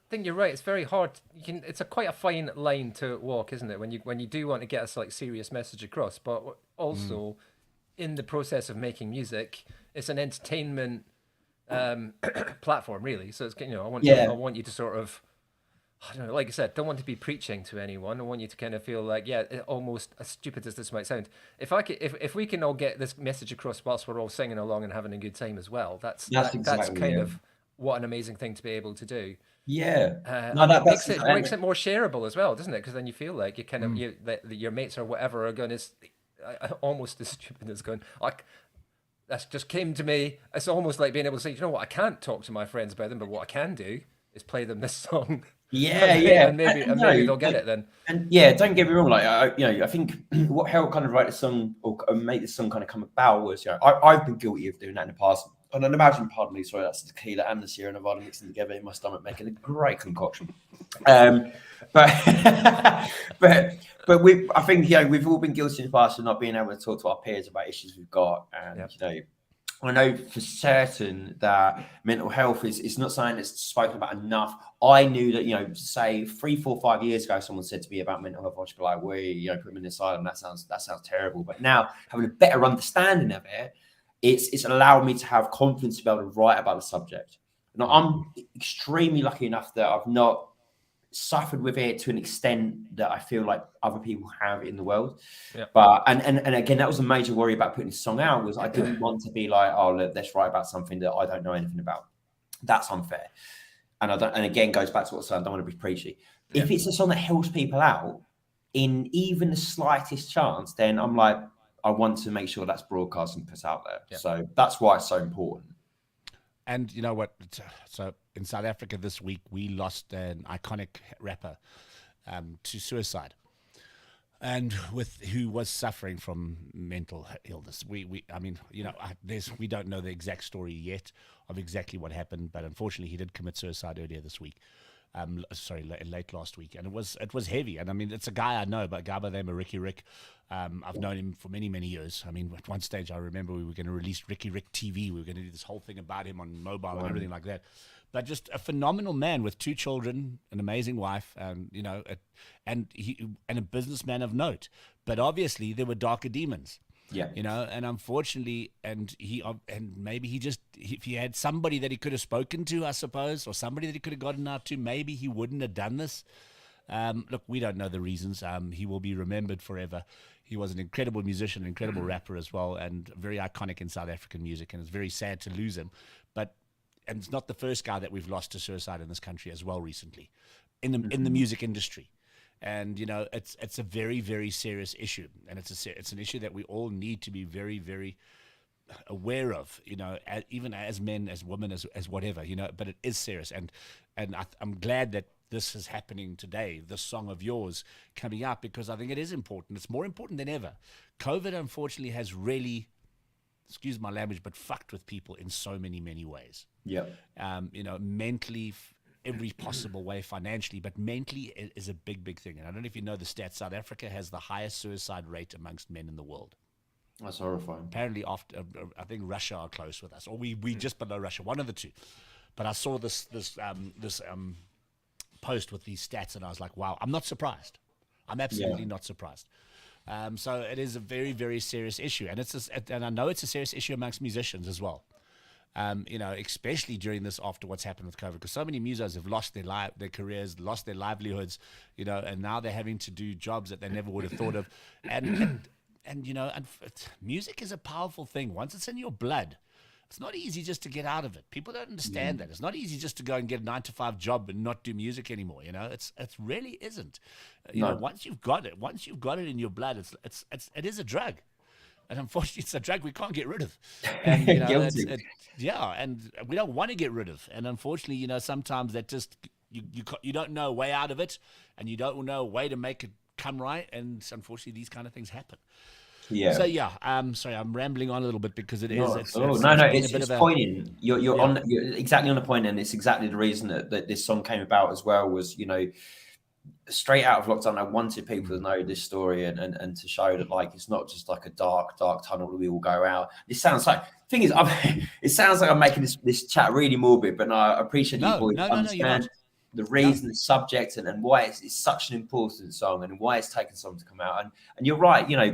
think you're right. It's very hard. It's quite a fine line to walk, isn't it? When you do want to get a like serious message across, but also in the process of making music, it's an entertainment platform, really. So it's I want you to sort of, I don't know, like I said, don't want to be preaching to anyone. I want you to kind of feel like, almost as stupid as this might sound, if we can all get this message across whilst we're all singing along and having a good time as well, that's kind of what an amazing thing to be able to do. It makes it more shareable as well, doesn't it? Because then you feel like you kind of your mates or whatever are going to almost as stupid as going like, that just came to me. It's almost like being able to say, you know what, I can't talk to my friends about them, but what I can do is play them this song. And maybe they'll get it then. And don't get me wrong. Like I think what helped kind of write the song or make this song kind of come about was I've been guilty of doing that in the past. And I'd imagine, pardon me, sorry, that's the tequila and the Sierra Nevada mixing together in my stomach, making a great concoction. But I think we've all been guilty in the past of not being able to talk to our peers about issues we've got, and I know for certain that mental health is not something that's spoken about enough. I knew that, say 3, 4, 5 years ago, someone said to me about mental health, I should be like, put them in the asylum. That sounds terrible. But now having a better understanding of it, it's allowed me to have confidence to be able to write about the subject. Now, I'm extremely lucky enough that I've not suffered with it to an extent that I feel like other people have in the world. But and again, that was a major worry about putting this song out, was I didn't want to be like, let's write about something that I don't know anything about. That's unfair. And again, goes back to what I said, I don't want to be preachy. If it's a song that helps people out in even the slightest chance, then I'm like, I want to make sure that's broadcast and put out there. So that's why it's so important. And you know what? So in South Africa this week, we lost an iconic rapper to suicide, and who was suffering from mental illness. We don't know the exact story yet of exactly what happened, but unfortunately, he did commit suicide earlier this week. Late last week, and it was heavy. And I mean, it's a guy I know, but a guy by the name of Ricky Rick. I've known him for many years. I mean, at one stage, I remember we were going to release Ricky Rick TV. We were going to do this whole thing about him on mobile and everything like that. But just a phenomenal man with 2 children, an amazing wife, and a businessman of note. But obviously, there were darker demons. And unfortunately, and maybe if he had somebody that he could have spoken to, I suppose, or somebody that he could have gotten out to, maybe he wouldn't have done this. Look, we don't know the reasons. He will be remembered forever. He was an incredible musician, an incredible rapper as well, and very iconic in South African music, and it's very sad to lose him. And it's not the first guy that we've lost to suicide in this country as well recently, in the music industry. And, you know, it's a very, very serious issue. And it's an issue that we all need to be very, very aware of, you know, even as men, as women, as whatever, you know, but it is serious. And I'm glad that this is happening today, this song of yours coming up, because I think it is important. It's more important than ever. COVID, unfortunately, has really, excuse my language, but fucked with people in so many, many ways. Yeah. You know, mentally, every possible way, financially, but mentally is a big, big thing. And I don't know if you know the stats. South Africa has the highest suicide rate amongst men in the world. That's horrifying. Apparently, after I think Russia are close with us, or we just below Russia, one of the two. But I saw this post with these stats, and I was like, wow, I'm not surprised. I'm absolutely not surprised. So it is a very, very serious issue, and and I know it's a serious issue amongst musicians as well. You know, especially during this, after what's happened with COVID, because so many musos have lost their careers, lost their livelihoods, you know, and now they're having to do jobs that they never would have thought of. And you know, music is a powerful thing. Once it's in your blood, it's not easy just to get out of it. People don't understand that. It's not easy just to go and get a 9-to-5 job and not do music anymore. You know, it really isn't. You know, once you've got it in your blood, it is a drug. And unfortunately, it's a drug we can't get rid of. And, you know, and we don't want to get rid of. And unfortunately, you know, sometimes that just you don't know a way out of it, and you don't know a way to make it come right. And unfortunately, these kind of things happen. Yeah. So sorry, I'm rambling on a little bit because it's poignant. You're exactly on the point, and it's exactly the reason that this song came about as well. Was, you know, straight out of lockdown, I wanted people to know this story and to show that, like, it's not just like a dark tunnel that we all go out. It sounds like it sounds like I'm making this chat really morbid, but I appreciate you boys understand the reason, the subject, and why it's such an important song, and why it's taken so long to come out. And you're right, you know,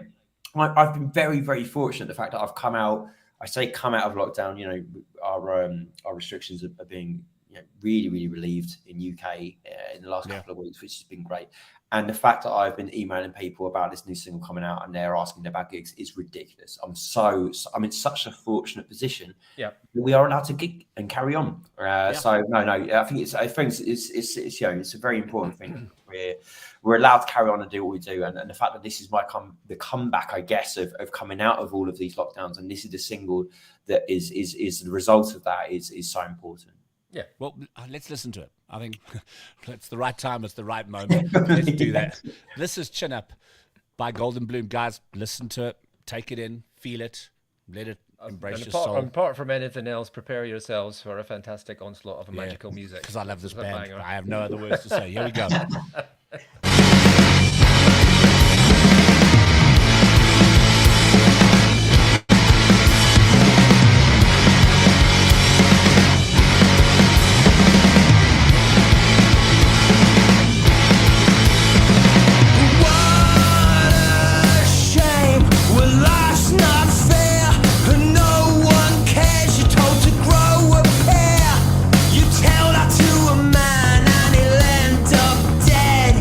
I've been very, very fortunate. The fact that I've come out of lockdown, you know, our restrictions are being, you know, really, really relieved in UK in the last couple of weeks, which has been great. And the fact that I've been emailing people about this new single coming out and they're asking about gigs is ridiculous. I'm in such a fortunate position. Yeah, we are allowed to gig and carry on. So no, I think it's you know, it's a very important thing. We're allowed to carry on and do what we do, and the fact that this is the comeback, I guess, of coming out of all of these lockdowns, and this is the single that is the result of that is so important. Yeah, well, let's listen to it. I think it's the right time, it's the right moment. Let's do that. This is Chin Up by GoldenBloom. Guys, listen to it, take it in, feel it, let it embrace your soul. Apart from anything else, prepare yourselves for a fantastic onslaught of magical music. Because I love this band. I have no other words to say. Here we go. You tell that to a man and he'll end up dead.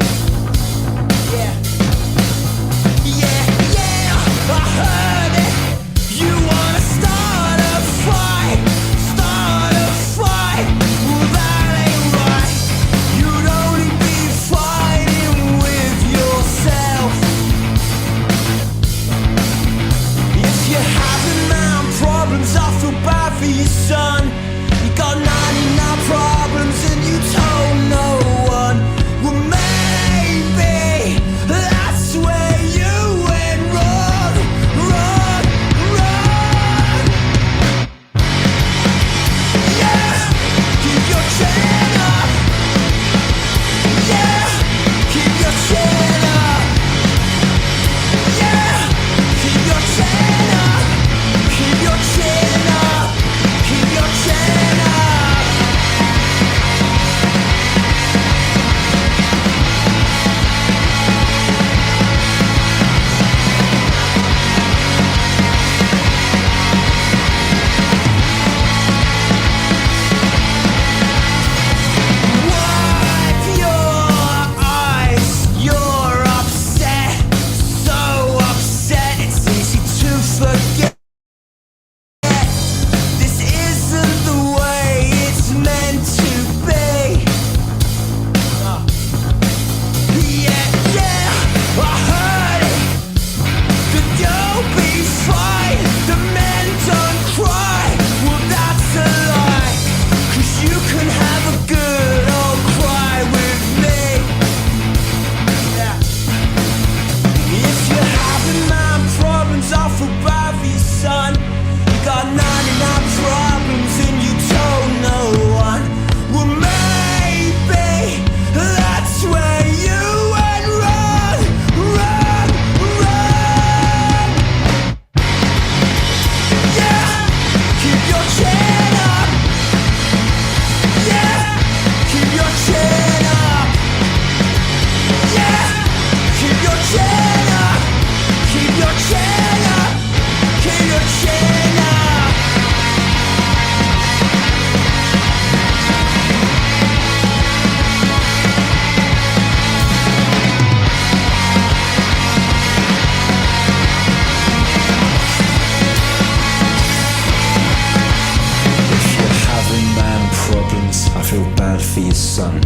son.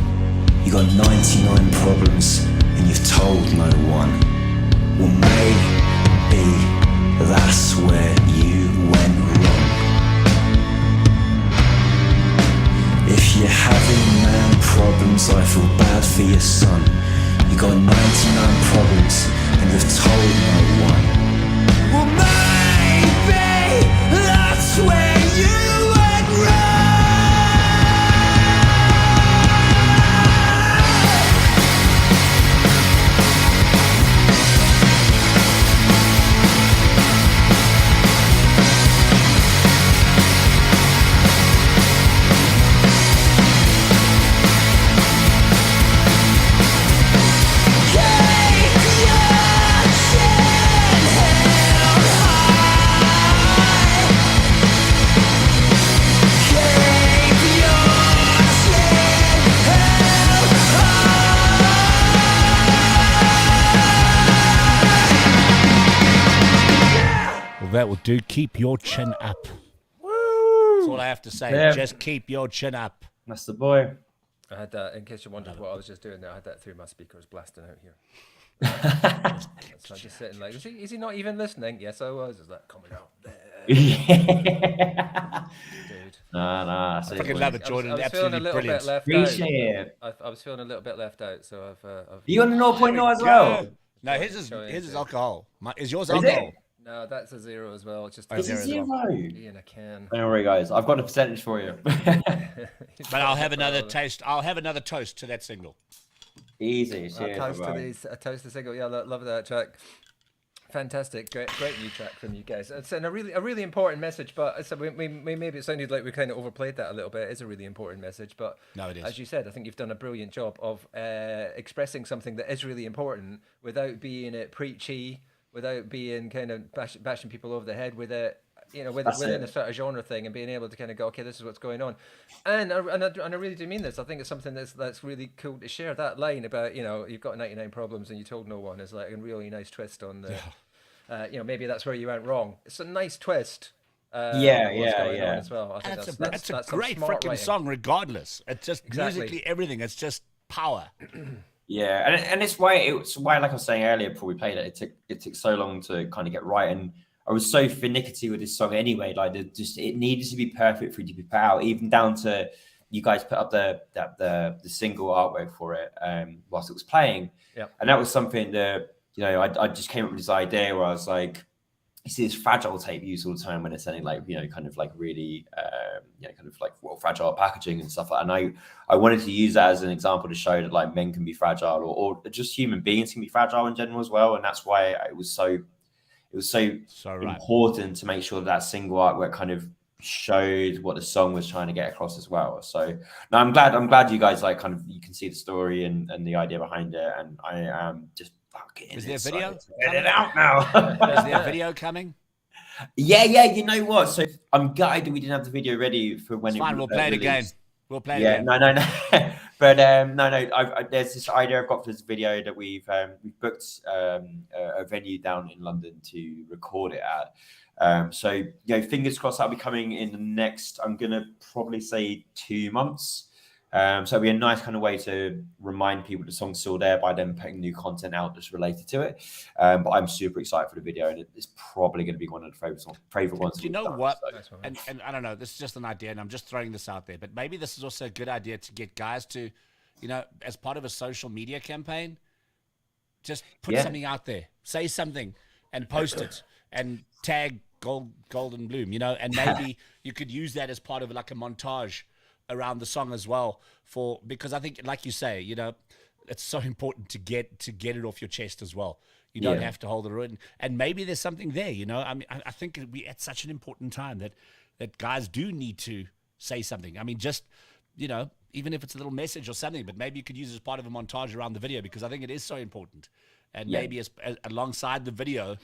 You got 99 problems and you've told no one. Well, maybe that's where you went wrong. If you're having man problems, I feel bad for your son. You got 99 problems and you've told no one. Well, maybe that's where you went wrong. That will do. Keep your chin up. Woo! That's all I have to say. Yeah. Just keep your chin up. That's the boy. I had that, in case you wondered what I was just doing there, I had that through my speakers blasting out here. So I'm just sitting like, is he not even listening? Yes, I was. Is that coming out there? Yeah. Dude. Nah. I fucking love it, Jordan. I was Absolutely feeling a little brilliant. bit left Appreciate out. I was feeling a little bit left out, so I've you on the 0.0 as well? No, his is alcohol. Is yours alcohol? No, that's a 0 as well. It's just it's a 0. In a can. Don't worry, guys. I've got a percentage for you. But I'll have another taste. I'll have another toast to that single. Easy. A toast to single. Yeah, love that track. Fantastic, great new track from you guys. It's a really important message, but we maybe it sounded like we kind of overplayed that a little bit. It's a really important message, but no, it is. As you said, I think you've done a brilliant job of expressing something that is really important without being preachy, without being kind of bashing people over the head with it, within a sort of genre thing, and being able to kind of go, okay, this is what's going on. And I really do mean this. I think it's something that's really cool to share. That line about, you've got 99 problems and you told no one is like a really nice twist on the, maybe that's where you went wrong. It's a nice twist. Yeah. As well. I think that's a great freaking song, regardless. It's just musically everything. It's just power. Yeah, and it's why, like I was saying earlier before we played it, it took so long to kind of get right, and I was so finicky with this song anyway. Like, it needed to be perfect for it to be put out, even down to you guys put up the single artwork for it whilst it was playing. Yeah, and that was something that I just came up with this idea where I was like, you see this fragile tape used all the time when it's selling like, kind of like really, kind of like fragile packaging and stuff like that. And I wanted to use that as an example to show that like men can be fragile or just human beings can be fragile in general as well. And that's why it was so important to make sure that single artwork kind of showed what the song was trying to get across as well. So no, I'm glad you guys like kind of, you can see the story and the idea behind it. And I am just, is there a video? Get it out now. Is there a video coming? Yeah. You know what? So I'm gutted that we didn't have the video ready for when we'll play it again. We'll play it again. No. But no. There's this idea I've got for this video that we've booked a venue down in London to record it at. So fingers crossed that'll be coming in the next, I'm gonna probably say 2 months. So it'll be a nice kind of way to remind people the song's still there by them putting new content out that's related to it. But I'm super excited for the video, and it's probably going to be one of the favorite ones. Do you know what? So. And I don't know, this is just an idea, and I'm just throwing this out there, but maybe this is also a good idea to get guys to, as part of a social media campaign, just put something out there, say something, and post it, and tag GoldenBloom, and maybe you could use that as part of like a montage around the song as well, because I think, like you say, it's so important to get it off your chest as well. You don't have to hold it in, and maybe there's something there. I mean, I think we at such an important time that guys do need to say something. I mean, just even if it's a little message or something, but maybe you could use it as part of a montage around the video, because I think it is so important. And maybe as alongside the video,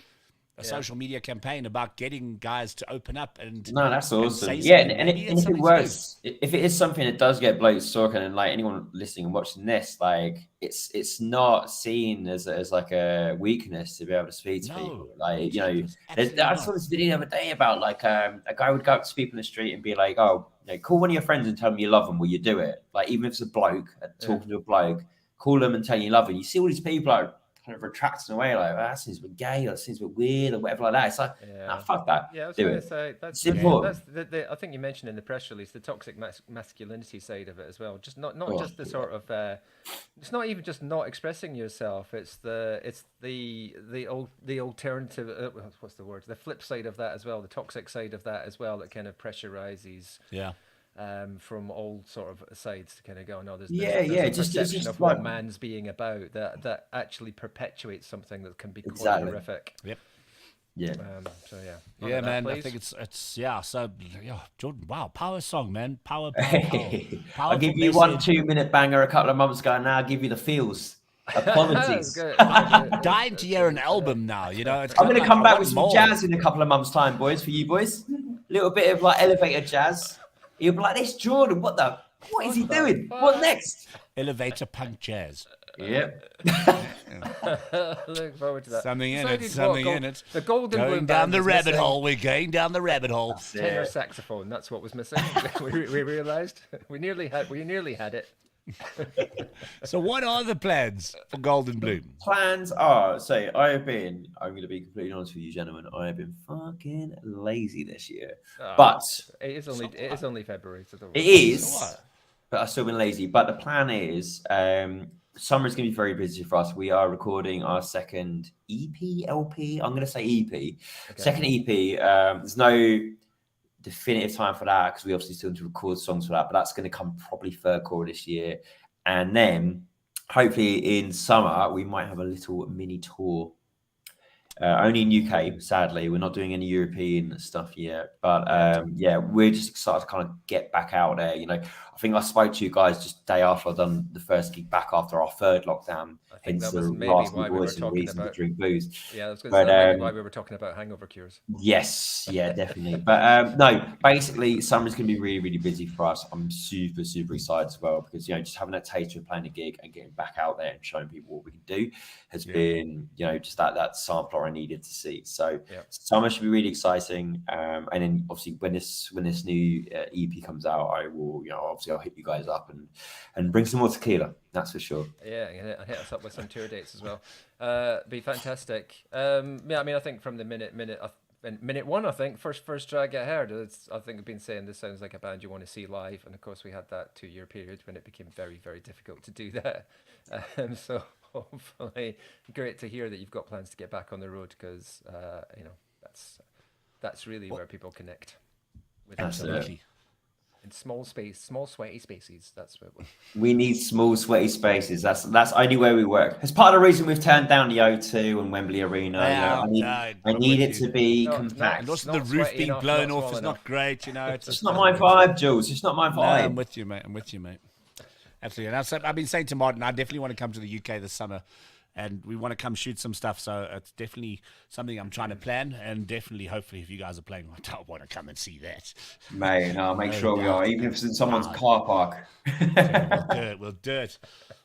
a social media campaign about getting guys to open up and no, that's awesome. And Yeah, and if it works, if it is something that does get blokes talking, and like anyone listening and watching this, like it's not seen as like a weakness to be able to speak to people. Like, you know, I saw this video the other day about like a guy would go up to people in the street and be like, oh, you know, call one of your friends and tell them you love them. Will you do it? Like, even if it's a bloke talking to a bloke, call them and tell you love them. You see all these people like kind of retracting away, like, oh, that seems a bit gay, or that seems a bit weird, or whatever like that. It's like, nah, fuck that. Yeah, I was do going it. to say that's I think you mentioned in the press release the toxic masculinity side of it as well. Just not just the sort of it's not even just not expressing yourself. It's the alternative. What's the word? The flip side of that as well. The toxic side of that as well. That kind of pressurizes. Yeah. From all sort of sides to kind of go, no, there's just of what man's being about that actually perpetuates something that can be quite horrific. Yep. Yeah. Yeah, man. Please. I think it's So, Jordan, wow, power song, man. Power. I'll give you 1 2-minute banger a couple of months ago, and now I'll give you the feels. Apologies. I'm dying to hear an album now. You know, I'm going to come back with some jazz in a couple of months' time, boys. For you boys, a little bit of like elevator jazz. You'll be like, this Jordan, what is he doing? What next? Elevator punk jazz. Yep. Look forward to that. Something in it. The GoldenBloom. Going down the rabbit hole. We're going down the rabbit hole. Tenor saxophone. That's what was missing. we realised we nearly had it. So what are the plans for GoldenBloom? Plans are, I'm going to be completely honest with you, gentlemen, I have been fucking lazy this year. But it is only February. So it is, but I've still been lazy. But the plan is, summer's going to be very busy for us. We are recording our second EP, LP. I'm going to say EP. Okay. Second EP. There's no definitive time for that because we obviously still need to record songs for that, but that's going to come probably third quarter this year. And then hopefully in summer, we might have a little mini tour. Only in UK, sadly. We're not doing any European stuff yet. But we're just excited to kind of get back out there. You know, I think I spoke to you guys just the day after I'd done the first gig back after our third lockdown. I think that was maybe why we were talking about drink booze. Yeah, I was going to say why we were talking about hangover cures. Yes, yeah, definitely. But no, basically, summer's going to be really, really busy for us. I'm super, super excited as well because, you know, just having a taster of playing a gig and getting back out there and showing people what we can do has been, you know, just that sampler I needed to see. So summer should be really exciting. And then obviously when this new EP comes out, I will, you know, obviously I'll hit you guys up and bring some more tequila. That's for sure. Yeah, and hit us up with some tour dates as well. Be fantastic. I mean, I think from the minute one, I think first drag I heard, I think I've been saying this sounds like a band you want to see live, and of course we had that 2-year period when it became very, very difficult to do that. So hopefully, great to hear that you've got plans to get back on the road because you know that's really where people connect with Absolutely. In small sweaty spaces. That's what we need. Small sweaty spaces. That's only where we work. It's part of the reason we've turned down the O2 and Wembley Arena. I need it to be compact. And also the roof being blown off is not great. You know, it's not my vibe, Jules. It's not my vibe. No, I'm with you, mate. Absolutely. And I've been saying to Martin, I definitely want to come to the UK this summer. And we want to come shoot some stuff. So it's definitely something I'm trying to plan. And definitely, hopefully, if you guys are playing, I don't want to come and see that. Mate, I'll make sure we are. Even if it's in someone's car park. We'll do it.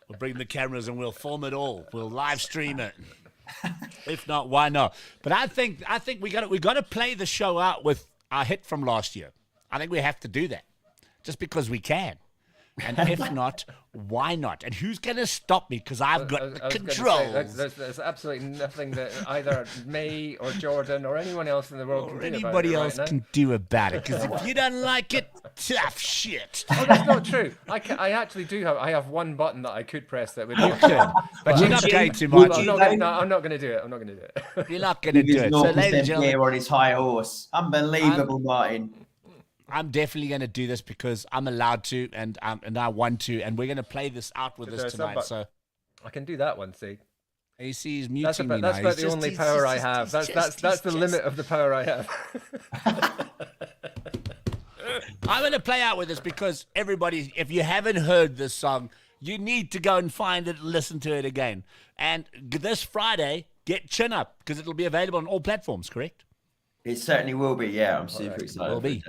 We'll bring the cameras and we'll film it all. We'll live stream it. If not, why not? But I think we got to play the show out with our hit from last year. I think we have to do that. Just because we can. And if not, why not? And who's going to stop me? Because I've got the controls. There's absolutely nothing that either me or Jordan or anyone else in the world can do about it. Anybody else can do about it. Because if you don't like it, tough shit. Oh, that's not true. I actually do have. I have one button that I could press that would. You could, but you're not going to, Martin. I'm not going to do it. I'm not going to do it. You're not going to do it. So, ladies and gentlemen, on his high horse, unbelievable, Martin. I'm definitely going to do this because I'm allowed to, and I want to, and we're going to play this out with us tonight. So I can do that one. See, AC is muting me now. That's about the only power I have. That's the limit of the power I have. I'm going to play out with this because everybody, if you haven't heard this song, you need to go and find it, listen to it again. And this Friday, get Chin Up, because it'll be available on all platforms, correct? It certainly will be. Yeah, I'm super excited. Will be.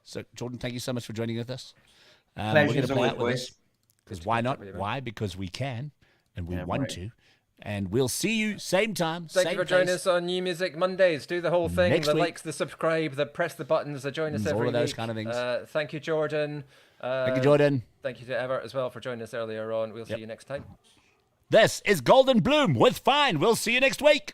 So, Jordan, thank you so much for joining with us. Pleasure as always, boys. Because why not? Why? Because we can, and we want to. And we'll see you same time. Thank you for joining us on New Music Mondays. Do the whole thing: Next the week. likes, the subscribe, the press the buttons, the join us every week. All of those kind of things. Thank you, Jordan. Thank you, Jordan. Thank you to Evert as well for joining us earlier on. We'll see you next time. This is GoldenBloom with Fine. We'll see you next week.